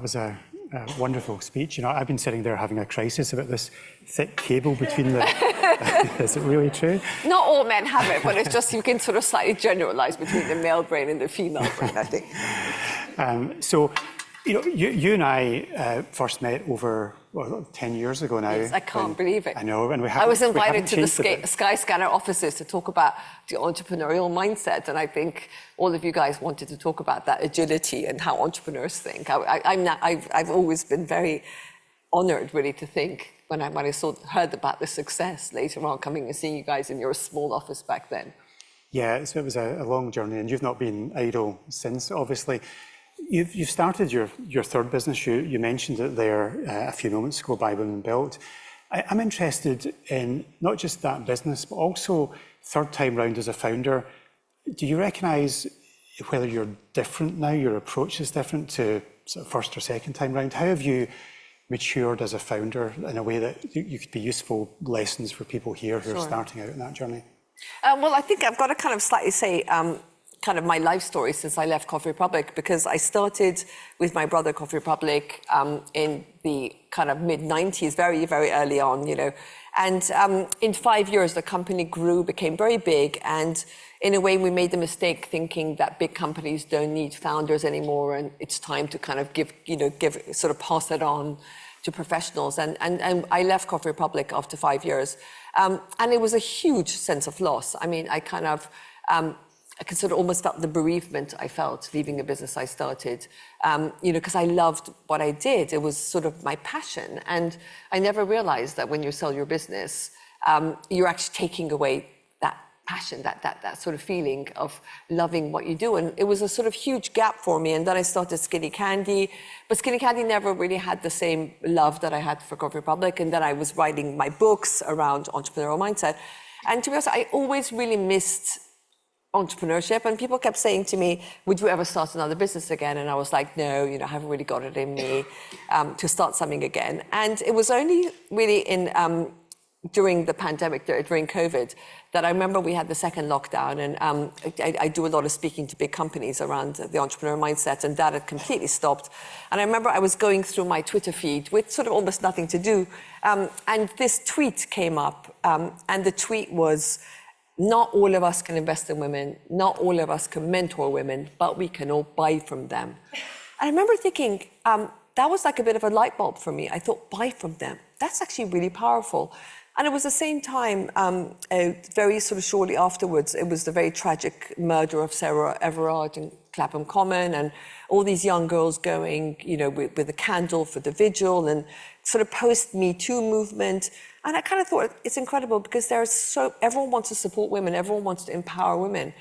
It was a wonderful speech. You know, I've been sitting there having a crisis about this thick cable between the... Is it really true? Not all men have it, but it's just you can sort of slightly generalize between the male brain and the female brain, I think. So, you know, you and I first met over 10 years ago now. Yes, I can't believe it. I know, and I was invited to the Skyscanner offices to talk about the entrepreneurial mindset, and I think all of you guys wanted to talk about that agility and how entrepreneurs think. I've always been very honoured, really, to think when I heard about the success later on, coming and seeing you guys in your small office back then. Yeah, so it was a long journey, and you've not been idle since, obviously. You've started your third business. You mentioned it there a few moments ago, By Women Built. I'm interested in not just that business, but also third time round as a founder. Do you recognise whether you're different now, your approach is different to sort of first or second time round? How have you matured as a founder in a way that you could be useful lessons for people here who are starting out in that journey? Well, I think I've got to kind of slightly say kind of my life story since I left Coffee Republic, because I started with my brother Coffee Republic in the kind of mid-90s, very, very early on, you know. And in 5 years, the company grew, became very big, and in a way, we made the mistake thinking that big companies don't need founders anymore, and it's time to kind of sort of pass it on to professionals. And I left Coffee Republic after 5 years, and it was a huge sense of loss. I mean, I kind of I could sort of almost felt the bereavement I felt leaving a business I started, you know, because I loved what I did. It was sort of my passion. And I never realized that when you sell your business, you're actually taking away that passion, that sort of feeling of loving what you do. And it was a sort of huge gap for me. And then I started Skinny Candy, but Skinny Candy never really had the same love that I had for Coffee Republic. And then I was writing my books around entrepreneurial mindset. And to be honest, I always really missed entrepreneurship, and people kept saying to me, would you ever start another business again? And I was like, no, you know, I haven't really got it in me to start something again. And it was only really during the pandemic, during COVID, that I remember we had the second lockdown, and I do a lot of speaking to big companies around the entrepreneur mindset, and that had completely stopped. And I remember I was going through my Twitter feed with sort of almost nothing to do, and this tweet came up, and the tweet was, not all of us can invest in women, not all of us can mentor women, but we can all buy from them. And I remember thinking, that was like a bit of a light bulb for me. I thought, buy from them. That's actually really powerful. And it was the same time, very sort of shortly afterwards, it was the very tragic murder of Sarah Everard in Clapham Common, and all these young girls going, you know, with a candle for the vigil, and sort of post-Me Too movement. And I kind of thought it's incredible, because everyone wants to support women, everyone wants to empower women.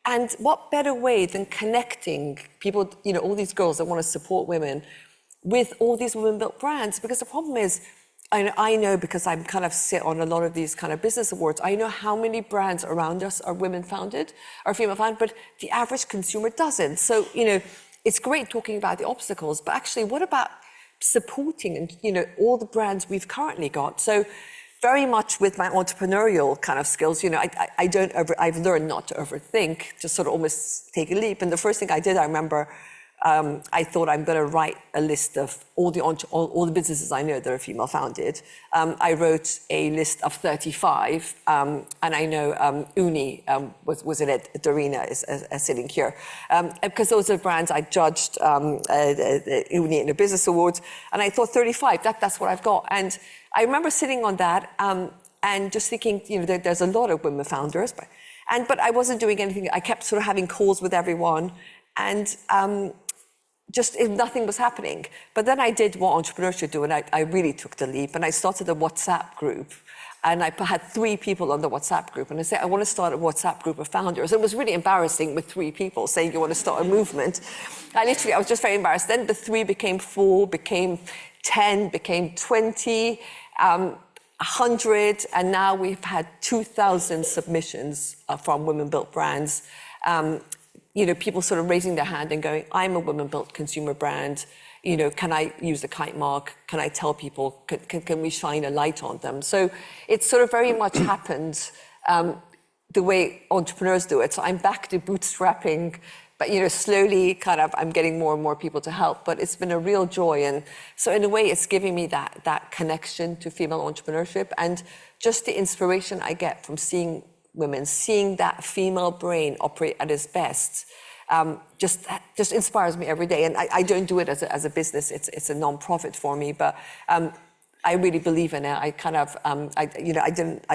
And what better way than connecting people, you know, all these girls that want to support women with all these women-built brands? Because the problem is, I know, because I'm kind of sit on a lot of these kind of business awards, I know how many brands around us are women-founded, are female-founded, but the average consumer doesn't. So, you know, it's great talking about the obstacles, but actually, what about supporting and, you know, all the brands we've currently got? So very much with my entrepreneurial kind of skills, you know, I've learned not to overthink, just sort of almost take a leap. And the first thing I did, I remember, I thought I'm going to write a list of all the businesses I know that are female founded. I wrote a list of 35, and I know Uni was in it. Dorina is sitting here, because those are brands I judged Uni in the business awards, and I thought 35. That's what I've got. And I remember sitting on that and just thinking, you know, there's a lot of women founders, but I wasn't doing anything. I kept sort of having calls with everyone, and just nothing was happening. But then I did what entrepreneurs should do, and I really took the leap, and I started a WhatsApp group, and I had 3 people on the WhatsApp group, and I said, I want to start a WhatsApp group of founders. It was really embarrassing with 3 people saying you want to start a movement. I was just very embarrassed. Then the 3 became 4, became 10, became 20, 100, and now we've had 2,000 submissions from women-built brands. You know, people sort of raising their hand and going, I'm a women-built consumer brand. You know, can I use the kite mark? Can I tell people, can we shine a light on them? So it's sort of very much happened the way entrepreneurs do it. So I'm back to bootstrapping But, slowly kind of I'm getting more and more people to help, but it's been a real joy. And so in a way, it's giving me that connection to female entrepreneurship, and just the inspiration I get from seeing women, seeing that female brain operate at its best, just inspires me every day. And I don't do it as a business. It's a non-profit for me, but I really believe in it. I kind of, I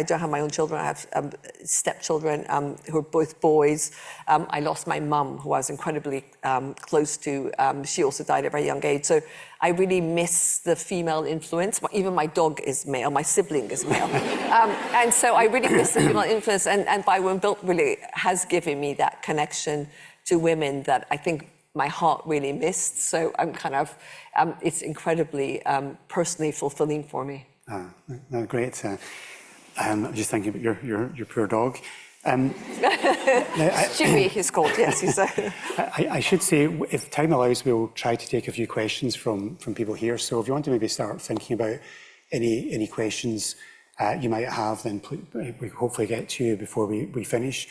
don't have my own children. I have stepchildren who are both boys. I lost my mum, who I was incredibly close to. She also died at a very young age. So I really miss the female influence. Even my dog is male. My sibling is male. And so I really miss the female influence. And By Women Built really has given me that connection to women that I think my heart really missed. So I'm kind of, it's incredibly personally fulfilling for me. No, great. I'm just thinking about your poor dog. Stewie, he's called, yes. He's I should say, if time allows, we'll try to take a few questions from people here. So if you want to maybe start thinking about any questions you might have, then we hopefully get to you before we finish.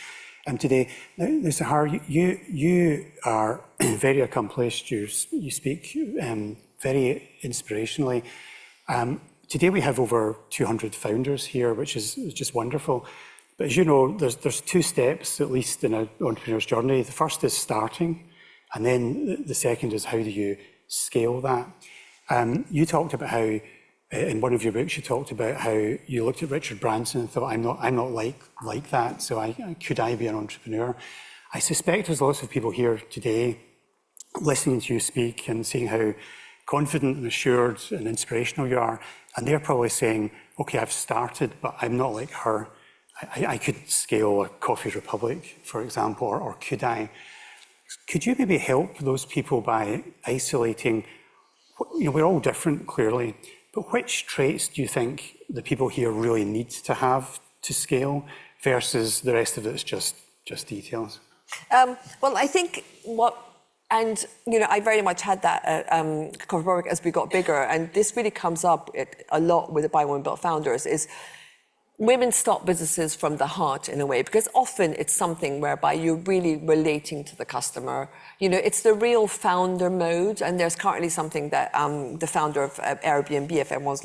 Today, now, Sahar, you are very accomplished. You speak very inspirationally. Today we have over 200 founders here, which is just wonderful. But as you know, there's two steps, at least in an entrepreneur's journey. The first is starting, and then the second is how do you scale that. You talked about how, in one of your books, you talked about how you looked at Richard Branson and thought, I'm not like that, so could I be an entrepreneur? I suspect there's lots of people here today listening to you speak and seeing how confident and assured and inspirational you are, and they're probably saying, okay, I've started, but I'm not like her. I could scale a Coffee Republic, for example, or could I? Could you maybe help those people by isolating, we're all different, clearly, but which traits do you think the people here really need to have to scale versus the rest of it's just details? Well, I think I very much had that at Coffee Republic as we got bigger, and this really comes up a lot with the By Women Built founders, is women start businesses from the heart in a way, because often it's something whereby you're really relating to the customer. It's the real founder mode, and there's currently something that the founder of Airbnb, if everyone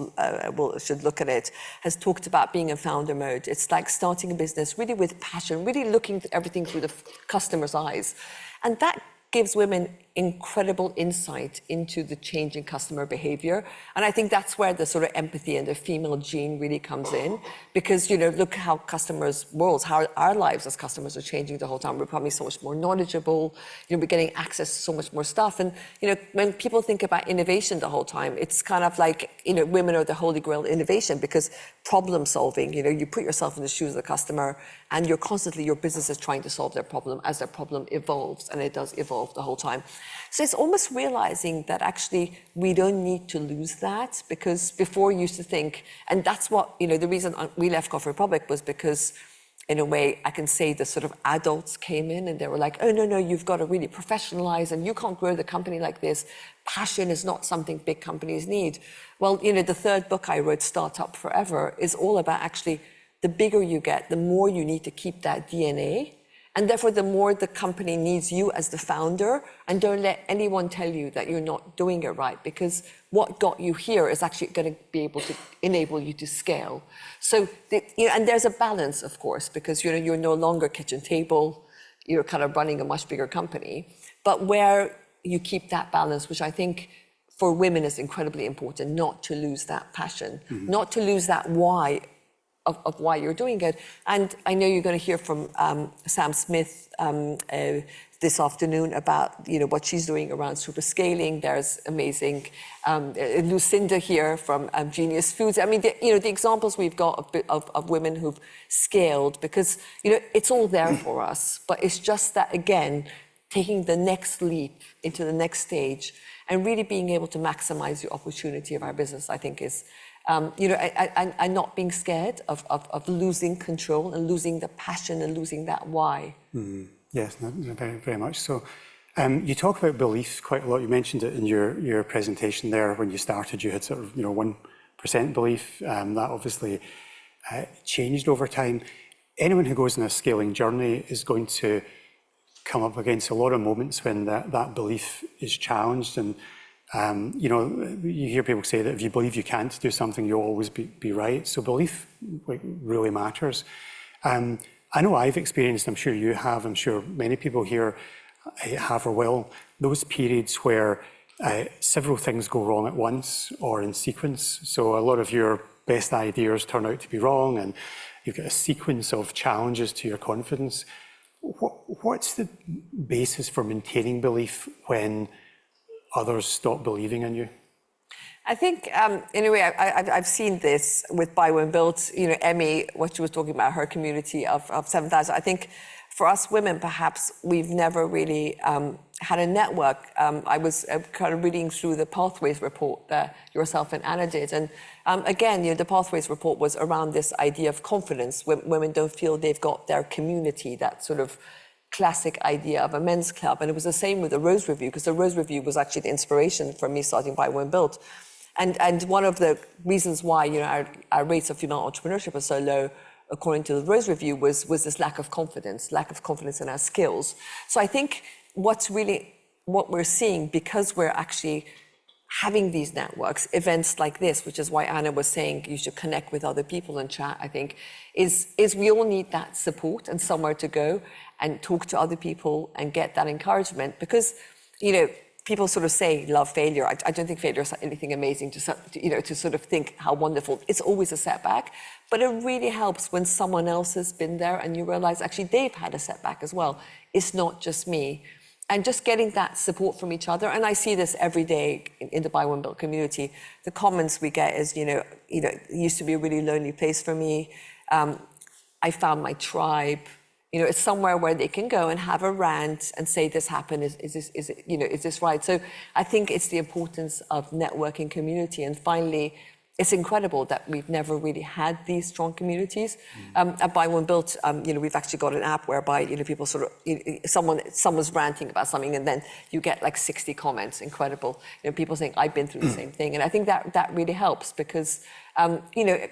should look at it, has talked about being in founder mode. It's like starting a business really with passion, really looking at everything through the customer's eyes. And that gives women incredible insight into the changing customer behavior. And I think that's where the sort of empathy and the female gene really comes in, because, look how how our lives as customers are changing the whole time. We're becoming so much more knowledgeable, we're getting access to so much more stuff. And, when people think about innovation the whole time, it's kind of like, women are the holy grail innovation, because problem solving, you put yourself in the shoes of the customer, and your business is trying to solve their problem as their problem evolves, and it does evolve the whole time. So it's almost realizing that actually we don't need to lose that, because before you used to think, and that's what, the reason we left Coffee Republic was because, in a way, I can say the sort of adults came in and they were like, oh, no, you've got to really professionalize and you can't grow the company like this. Passion is not something big companies need. Well, the third book I wrote, Startup Forever, is all about actually the bigger you get, the more you need to keep that DNA. And therefore, the more the company needs you as the founder, and don't let anyone tell you that you're not doing it right, because what got you here is actually going to be able to enable you to scale. So, and there's a balance, of course, because you're no longer kitchen table, you're kind of running a much bigger company. But where you keep that balance, which I think for women is incredibly important, not to lose that passion, not to lose that why of why you're doing it. And I know you're going to hear from Sam Smith this afternoon about what she's doing around super scaling. There's amazing Lucinda here from Genius Foods. I mean, the examples we've got of women who've scaled, because it's all there for us, but it's just that, again, taking the next leap into the next stage and really being able to maximize the opportunity of our business, I think is and not being scared of losing control and losing the passion and losing that why. Yes, very, very much so. You talk about beliefs quite a lot. You mentioned it in your presentation there. When you started, you had sort of 1% belief. That obviously changed over time. Anyone who goes on a scaling journey is going to come up against a lot of moments when that belief is challenged. And, you know, you hear people say that if you believe you can't do something, you'll always be right. So belief really matters. I know I've experienced, I'm sure you have, I'm sure many people here have or will, those periods where several things go wrong at once or in sequence. So a lot of your best ideas turn out to be wrong, and you've got a sequence of challenges to your confidence. What's the basis for maintaining belief when others stop believing in you? I think, in a way, I've seen this with Buy One Build. You know, Emmy, what she was talking about, her community of 7,000. I think for us women, perhaps we've never really had a network. I was kind of reading through the Pathways report that yourself and Anna did. And again, you know, the Pathways report was around this idea of confidence. Women don't feel they've got their community, that sort of classic idea of a men's club. And it was the same with the Rose Review, because the Rose Review was actually the inspiration for me starting Buy One Build. And one of the reasons why, you know, our rates of female entrepreneurship are so low, according to the Rose Review, was this lack of confidence in our skills. So I think what we're seeing, because we're actually having these networks, events like this, which is why Anna was saying you should connect with other people and chat, I think, is we all need that support and somewhere to go and talk to other people and get that encouragement. Because, you know, people sort of say love failure. I don't think failure is anything amazing to sort of think how wonderful. It's always a setback, but it really helps when someone else has been there and you realize actually they've had a setback as well. It's not just me. And just getting that support from each other. And I see this every day in the Buy One Build community. The comments we get is, you know, it used to be a really lonely place for me. I found my tribe. You know, it's somewhere where they can go and have a rant and say this happened. Is this right? So I think it's the importance of networking community. And finally, it's incredible that we've never really had these strong communities. At Buy One Build, you know, we've actually got an app whereby, you know, people sort of, someone's ranting about something and then you get like 60 comments. Incredible. You know, people saying, I've been through the same thing. And I think that really helps because, you know,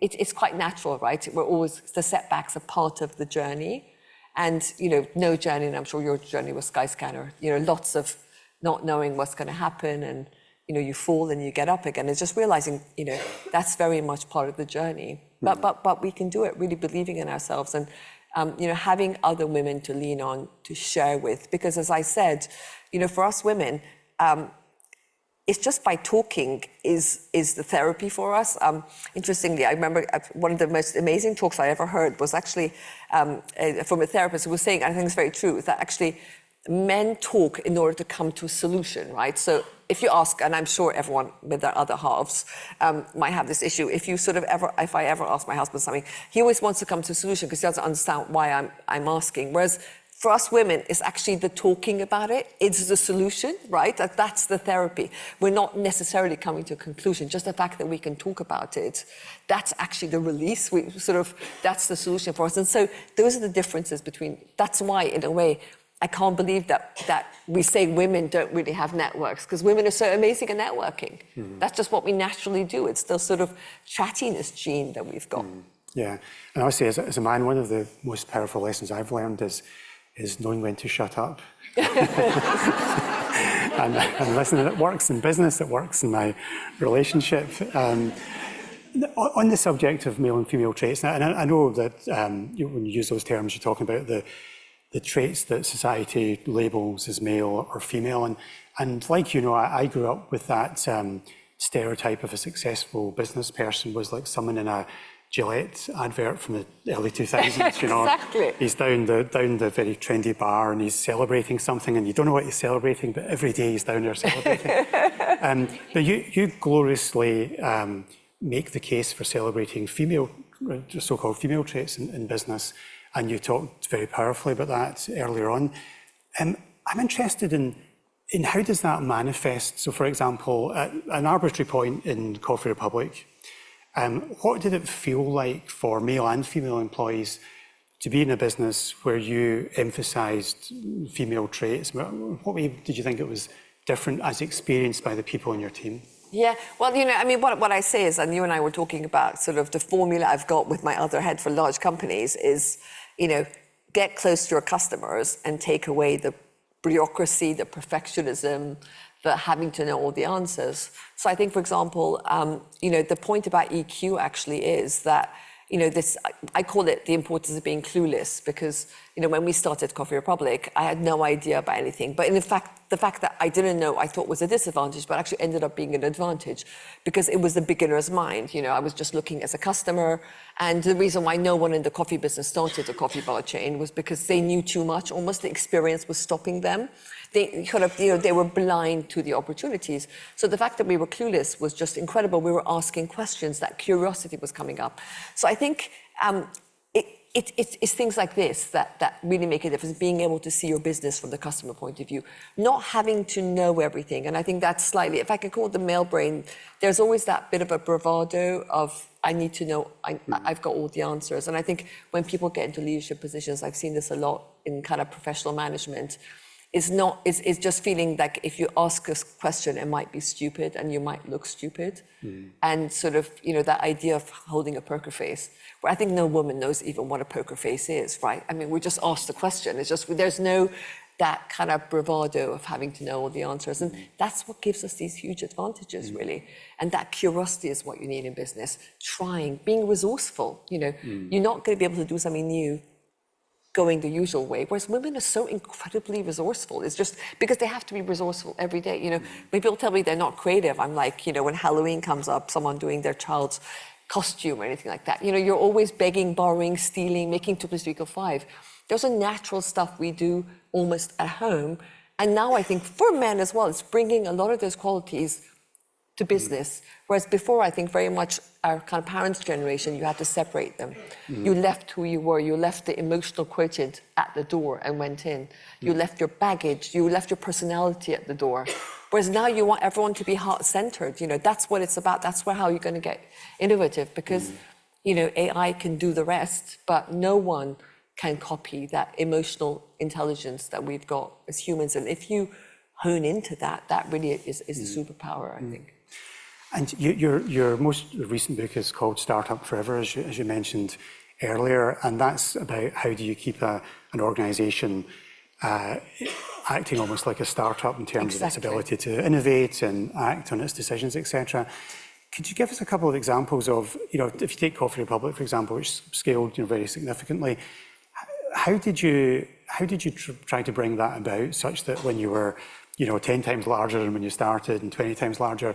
it's quite natural, right? The setbacks are part of the journey. And, you know, no journey, and I'm sure your journey was Skyscanner, you know, lots of not knowing what's going to happen, and, you know, you fall and you get up again. It's just realizing, you know, that's very much part of the journey. But we can do it, really believing in ourselves and, you know, having other women to lean on, to share with. Because as I said, you know, for us women, it's just by talking is the therapy for us. Interestingly, I remember one of the most amazing talks I ever heard was actually from a therapist who was saying, and I think it's very true, that actually men talk in order to come to a solution, right? So if you ask, and I'm sure everyone with their other halves might have this issue, if I ever ask my husband something, he always wants to come to a solution because he doesn't understand why I'm asking. Whereas for us women, it's actually the talking about it. It's the solution, right? That's the therapy. We're not necessarily coming to a conclusion. Just the fact that we can talk about it, that's actually the release. That's the solution for us. And so those are the differences that's why, in a way, I can't believe that we say women don't really have networks, because women are so amazing at networking. That's just what we naturally do. It's the sort of chattiness gene that we've got. Yeah, and I would say as a man, one of the most powerful lessons I've learned is knowing when to shut up. and listen, it works in business, it works in my relationship. On the subject of male and female traits, and I know that when you use those terms, you're talking about the traits that society labels as male or female. And like, you know, I grew up with that stereotype of a successful business person was like someone in a Gillette advert from the early 2000s, you know. Exactly. He's down the very trendy bar and he's celebrating something, and you don't know what he's celebrating, but every day he's down there celebrating. But you gloriously make the case for celebrating so-called female traits in business, and you talked very powerfully about that earlier on. I'm interested in how does that manifest? So, for example, at an arbitrary point in Coffee Republic, what did it feel like for male and female employees to be in a business where you emphasised female traits? What way did you think it was different as experienced by the people in your team? Yeah, well, you know, I mean, what I say is, and you and I were talking about sort of the formula I've got with my other head for large companies is, you know, get close to your customers and take away the bureaucracy, the perfectionism, the having to know all the answers. So I think, for example, the point about EQ actually is that, I call it the importance of being clueless, because, when we started Coffee Republic, I had no idea about anything. But in fact, the fact that I didn't know, I thought was a disadvantage, but actually ended up being an advantage, because it was the beginner's mind. I was just looking as a customer. And the reason why no one in the coffee business started a coffee bar chain was because they knew too much. Almost the experience was stopping them. They they were blind to the opportunities. So the fact that we were clueless was just incredible. We were asking questions, that curiosity was coming up. So I think it's things like this that really make a difference, being able to see your business from the customer point of view, not having to know everything. And I think that's slightly, if I can call it the male brain, there's always that bit of a bravado of, I need to know, I've got all the answers. And I think when people get into leadership positions, I've seen this a lot in kind of professional management, it's just feeling like if you ask a question, it might be stupid and you might look stupid. And sort of, that idea of holding a poker face, where I think no woman knows even what a poker face is, right? I mean, we just ask the question. It's just, there's no that kind of bravado of having to know all the answers. And that's what gives us these huge advantages, really. And that curiosity is what you need in business. Trying, being resourceful, You're not going to be able to do something new going the usual way, whereas women are so incredibly resourceful. It's just because they have to be resourceful every day. When people tell me they're not creative, I'm like, when Halloween comes up, someone doing their child's costume or anything like that, you're always begging, borrowing, stealing, making 2 + 2 = 5. There's a natural stuff we do almost at home. And now I think for men as well, it's bringing a lot of those qualities to business. Whereas before, I think very much our kind of parents' generation, you had to separate them. You left who you were, you left the emotional quotient at the door and went in. You left your baggage, you left your personality at the door. Whereas now you want everyone to be heart-centered. That's what it's about. That's how you're going to get innovative, because, AI can do the rest, but no one can copy that emotional intelligence that we've got as humans. And if you hone into that, that really is a superpower, I think. And your most recent book is called Startup Forever, as you mentioned earlier, and that's about how do you keep an organisation acting almost like a startup in terms of its ability to innovate and act on its decisions, etc. Could you give us a couple of examples of, if you take Coffee Republic, for example, which scaled very significantly, how did you try to bring that about such that when you were 10 times larger than when you started and 20 times larger,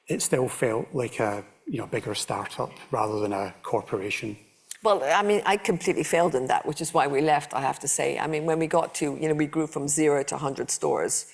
it still felt like a bigger startup rather than a corporation? Well, I mean, I completely failed in that, which is why we left, I have to say. I mean, when we got to, we grew from 0 to 100 stores.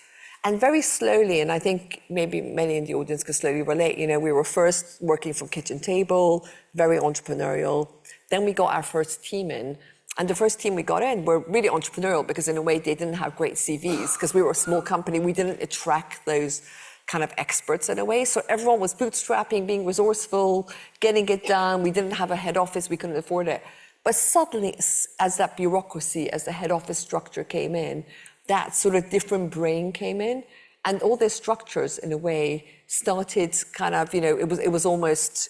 And very slowly, and I think maybe many in the audience can slowly relate, we were first working from kitchen table, very entrepreneurial. Then we got our first team in. And the first team we got in were really entrepreneurial because in a way they didn't have great CVs because we were a small company. We didn't attract those kind of experts in a way. So everyone was bootstrapping, being resourceful, getting it done. We didn't have a head office. We couldn't afford it. But suddenly, as that bureaucracy, as the head office structure came in, that sort of different brain came in. And all their structures, in a way, started kind of, it was almost,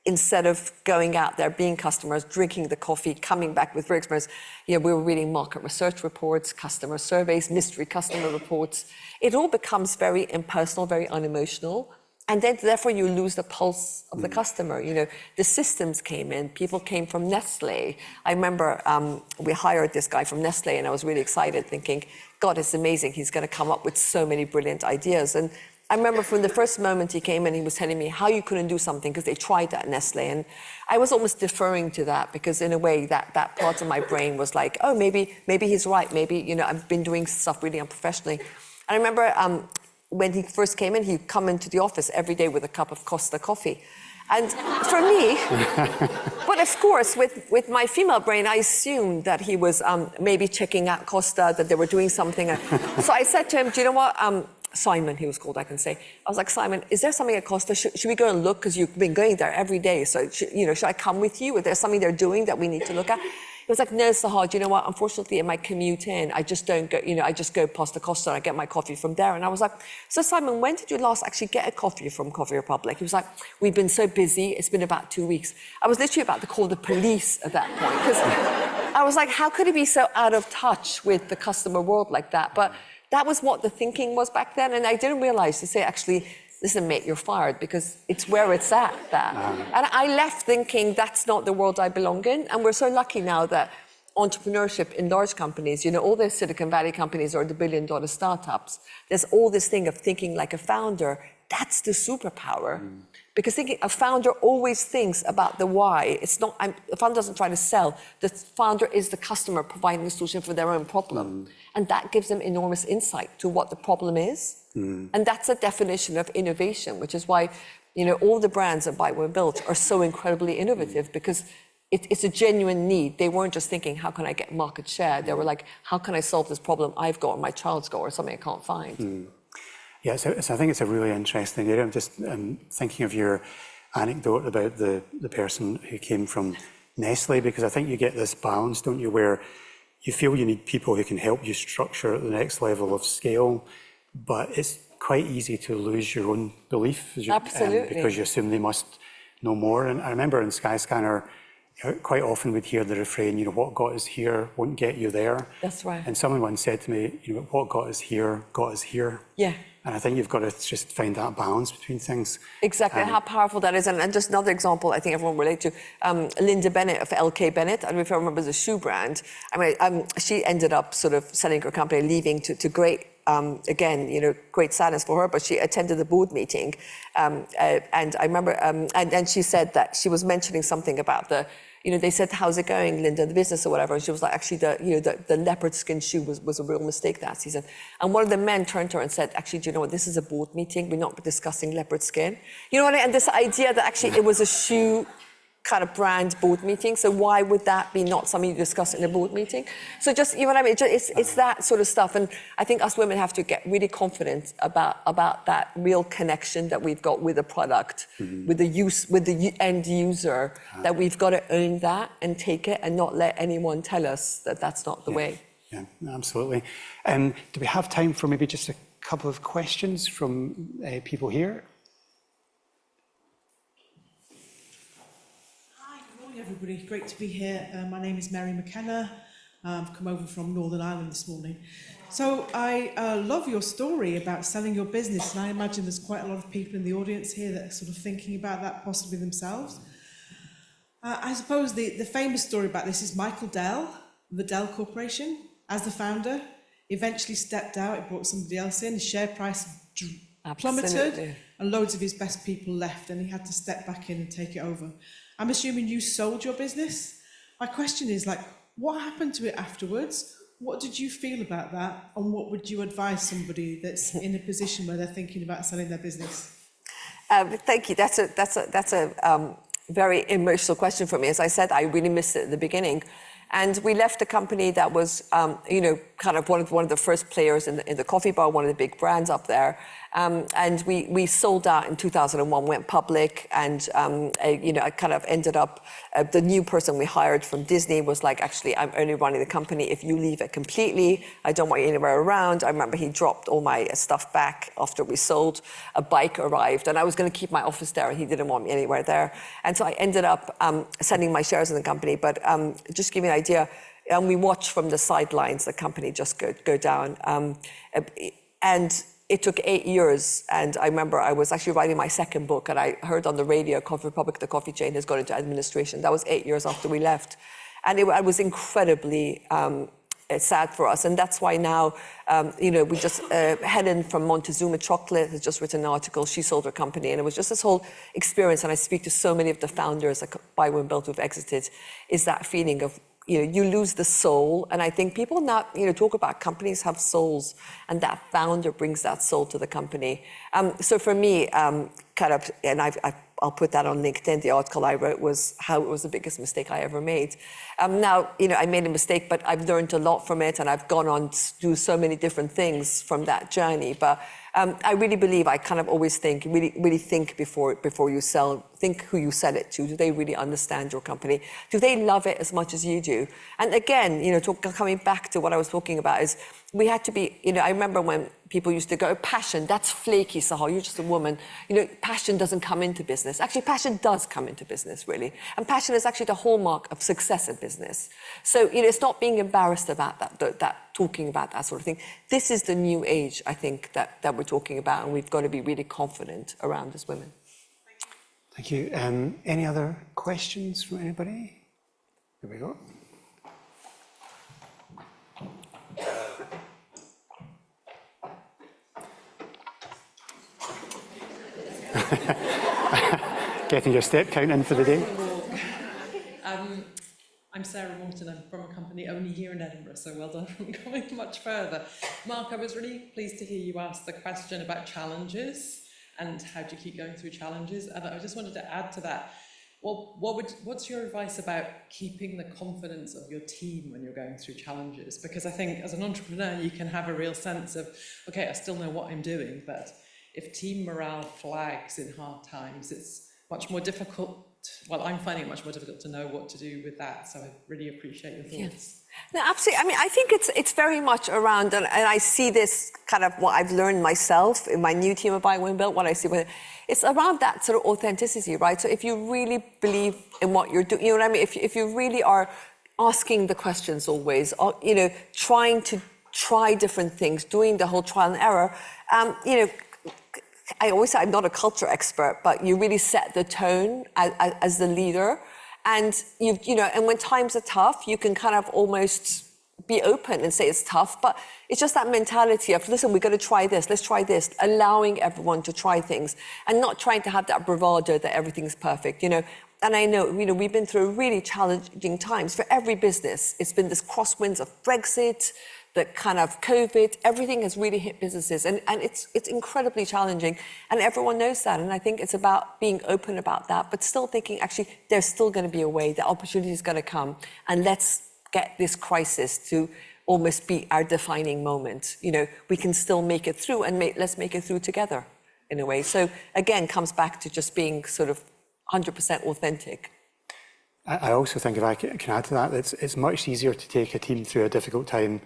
instead of going out there, being customers, drinking the coffee, coming back with very experience, we were reading market research reports, customer surveys, mystery customer reports. It all becomes very impersonal, very unemotional. And then, therefore, you lose the pulse of the customer. The systems came in. People came from Nestle. I remember we hired this guy from Nestle, and I was really excited, thinking, God, it's amazing. He's going to come up with so many brilliant ideas. And I remember from the first moment he came in, he was telling me how you couldn't do something because they tried that at Nestle. And I was almost deferring to that because in a way that part of my brain was like, oh, maybe he's right. Maybe, I've been doing stuff really unprofessionally. And I remember when he first came in, he'd come into the office every day with a cup of Costa coffee. And for me, but of course, with my female brain, I assumed that he was maybe checking out Costa, that they were doing something. So I said to him, do you know what? Simon, he was called, I can say. I was like, Simon, is there something at Costa? Should we go and look? Because you've been going there every day. So, should I come with you? Is there something they're doing that we need to look at? He was like, no, Sahar, do you know what? Unfortunately, in my commute in, I just don't go, I just go past the Costa and I get my coffee from there. And I was like, so Simon, when did you last actually get a coffee from Coffee Republic? He was like, we've been so busy. It's been about 2 weeks. I was literally about to call the police at that point because I was like, how could he be so out of touch with the customer world like that? But that was what the thinking was back then. And I didn't realize to say, actually, listen, mate, you're fired, because it's where it's at, that. And I left thinking that's not the world I belong in. And we're so lucky now that entrepreneurship in large companies, you know, all those Silicon Valley companies or the billion-dollar startups, there's all this thing of thinking like a founder. That's the superpower. Because a founder always thinks about the why. It's not, the founder doesn't try to sell. The founder is the customer providing a solution for their own problem. And that gives them enormous insight to what the problem is. And that's a definition of innovation, which is why, you know, all the brands that Buy When Built are so incredibly innovative, because it's a genuine need. They weren't just thinking, how can I get market share? They were like, how can I solve this problem I've got or my child's got or something I can't find? Yeah, so I think it's a really interesting area. I'm just thinking of your anecdote about the person who came from Nestle, because I think you get this balance, don't you, where you feel you need people who can help you structure at the next level of scale, but it's quite easy to lose your own belief Absolutely. because you assume they must know more. And I remember in Skyscanner, quite often we'd hear the refrain, you know, what got us here won't get you there. That's right. And someone once said to me, you know, what got us here got us here. Yeah. And I think you've got to just find that balance between things. Exactly, how powerful that is. And just another example, I think everyone relate to, Linda Bennett of LK Bennett, I don't know if you remember the shoe brand. I mean, she ended up sort of selling her company, leaving to great, again, you know, great sadness for her, but she attended the board meeting. And I remember, and she said that she was mentioning something about you know, they said, how's it going, Linda, the business or whatever? And she was like, actually, the leopard skin shoe was a real mistake that season. And one of the men turned to her and said, actually, do you know what? This is a board meeting. We're not discussing leopard skin. You know what I mean? And this idea that actually it was a shoe kind of brand board meeting. So why would that be not something you discuss in a board meeting? So just, you know what I mean? It's that sort of stuff. And I think us women have to get really confident about that real connection that we've got with the product, with the end user, that we've got to own that and take it and not let anyone tell us that that's not the way. Yeah, absolutely. Do we have time for maybe just a couple of questions from people here? Everybody, great to be here. My name is Mary McKenna. I've come over from Northern Ireland this morning. So I love your story about selling your business, and I imagine there's quite a lot of people in the audience here that are sort of thinking about that possibly themselves. I suppose the famous story about this is Michael Dell, the Dell Corporation, as the founder, eventually stepped out, it brought somebody else in, his share price plummeted, and loads of his best people left, and he had to step back in and take it over. I'm assuming you sold your business. My question is, like, what happened to it afterwards? What did you feel about that? And what would you advise somebody that's in a position where they're thinking about selling their business? Thank you. That's a very emotional question for me. As I said, I really missed it at the beginning. And we left a company that was, you know, kind of one of the first players in the coffee bar, one of the big brands up there. And we sold out in 2001, went public, and you know, I kind of ended up. The new person we hired from Disney was like, actually, I'm only running the company if you leave it completely. I don't want you anywhere around. I remember he dropped all my stuff back after we sold. A bike arrived, and I was going to keep my office there, and he didn't want me anywhere there. And so I ended up selling my shares in the company. But just to give you an idea, and we watched from the sidelines the company just go down. And it took 8 years, and I remember I was actually writing my second book, and I heard on the radio, Coffee Republic, the coffee chain, has gone into administration. That was 8 years after we left. And it was incredibly sad for us. And that's why now, you know, we just, Helen from Montezuma Chocolate has just written an article. She sold her company, and it was just this whole experience. And I speak to so many of the founders at Buy When Built who've exited, is that feeling of, you know, you lose the soul. And I think people now, you know, talk about companies have souls, and that founder brings that soul to the company. So for me, kind of, and I'll put that on LinkedIn, the article I wrote was how it was the biggest mistake I ever made. Now, you know, I made a mistake, but I've learned a lot from it, and I've gone on to do so many different things from that journey. But I really believe, I kind of always think, really think before you sell, think who you sell it to. Do they really understand your company? Do they love it as much as you do? And again, coming back to what I was talking about is we had to be, I remember when people used to go, passion, that's flaky, Sahar, you're just a woman. Passion doesn't come into business. Actually, passion does come into business, really. And passion is actually the hallmark of success in business. So, it's not being embarrassed about that, talking about that sort of thing. This is the new age, I think, that we're talking about, and we've got to be really confident around as women. Thank you. Any other questions from anybody? Here we go. Getting your step count in for the day. I'm Sarah Morton. I'm from a company only here in Edinburgh, so well done for going much further. Mark, I was really pleased to hear you ask the question about challenges and how do you keep going through challenges. And I just wanted to add to that. Well, what's your advice about keeping the confidence of your team when you're going through challenges? Because I think as an entrepreneur, you can have a real sense of, okay, I still know what I'm doing, but if team morale flags in hard times, it's much more difficult. Well, I'm finding it much more difficult to know what to do with that. So I really appreciate your thoughts. Yeah. No, absolutely. I mean, I think it's very much around, and I see this kind of what I've learned myself in my new team of Buy Women Built, what I see with it, it's around that sort of authenticity, right? So if you really believe in what you're doing, you know what I mean? If you really are asking the questions always, or, trying to try different things, doing the whole trial and error, I always say I'm not a culture expert, but you really set the tone as the leader. And and when times are tough, you can kind of almost be open and say it's tough, but it's just that mentality of, listen, we're going to try this, let's try this, allowing everyone to try things and not trying to have that bravado that everything's perfect, And I know, we've been through really challenging times for every business. It's been this crosswinds of Brexit, the kind of COVID, everything has really hit businesses, and it's incredibly challenging, and everyone knows that. And I think it's about being open about that, but still thinking, actually, there's still going to be a way, the opportunity is going to come, and let's get this crisis to almost be our defining moment. We can still make it through, and let's make it through together, in a way. So again, comes back to just being sort of 100% authentic. I also think, if I can add to that, it's much easier to take a team through a difficult time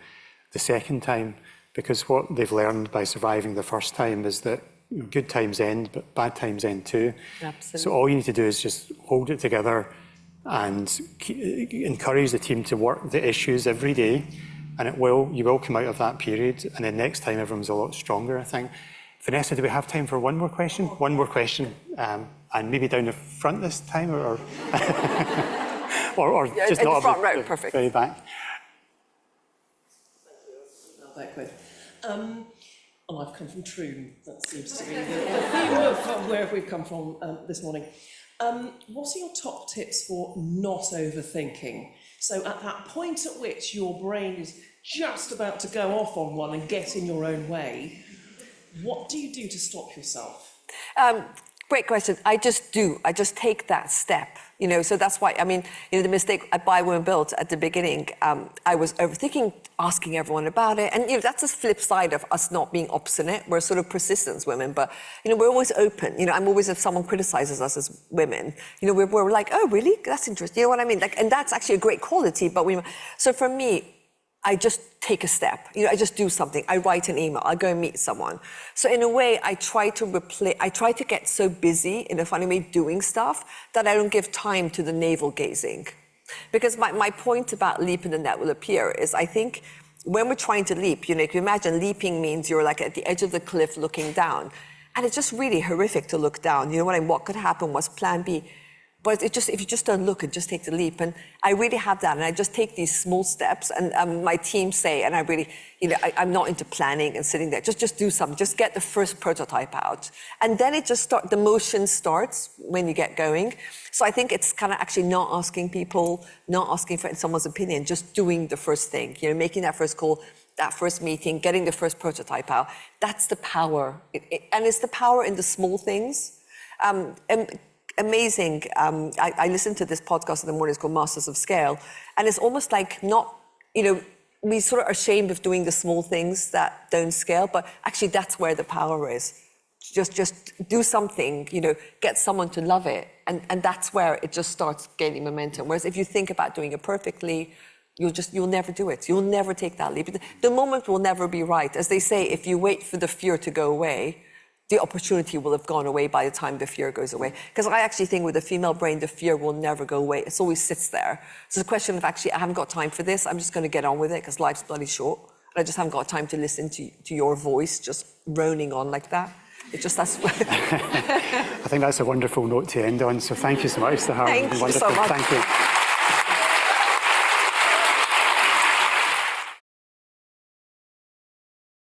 the second time, because what they've learned by surviving the first time is that good times end, but bad times end too. Absolutely. So all you need to do is just hold it together and encourage the team to work the issues every day, and you will come out of that period, and then next time everyone's a lot stronger, I think. Vanessa, do we have time for one more question? One more question, and maybe down the front this time, or or just in not the front row, perfect. Very back. Backwards. I've come from Troon. That seems to be the theme of where we've come from this morning. What are your top tips for not overthinking? So at that point at which your brain is just about to go off on one and get in your own way, what do you do to stop yourself? Great question. I just take that step. So that's why, the mistake at Buy Women Built at the beginning, I was overthinking, asking everyone about it. And, that's the flip side of us not being obstinate. We're sort of persistence women, but, we're always open. I'm always, if someone criticizes us as women, we're like, oh, really? That's interesting. You know what I mean? And that's actually a great quality. But so for me, I just take a step. I just do something. I write an email. I go and meet someone. So in a way, I try to get so busy in a funny way doing stuff that I don't give time to the navel gazing. Because my point about leap and the net will appear is, I think when we're trying to leap, if you imagine leaping means you're like at the edge of the cliff looking down. And it's just really horrific to look down. What could happen was plan B. But if you just don't look and just take the leap, and I really have that, and I just take these small steps, and my team say, and I really, I'm not into planning and sitting there, just do something, just get the first prototype out. And then the motion starts when you get going. So I think it's kind of actually not asking for someone's opinion, just doing the first thing, making that first call, that first meeting, getting the first prototype out. That's the power. And it's the power in the small things. Amazing. I listened to this podcast in the morning. It's called Masters of Scale, and it's almost like we sort of are ashamed of doing the small things that don't scale, but actually that's where the power is. Just do something, you know, get someone to love it, and that's where it just starts gaining momentum. Whereas if you think about doing it perfectly, you'll never do it. You'll never take that leap. The moment will never be right. As they say, if you wait for the fear to go away, the opportunity will have gone away by the time the fear goes away. Because I actually think with the female brain, the fear will never go away. It always sits there. So it's a question of actually, I haven't got time for this. I'm just going to get on with it because life's bloody short. And I just haven't got time to listen to your voice just droning on like that. It just, that's... I think that's a wonderful note to end on. So thank you so much, Sahar. Thank you so much. Thank you.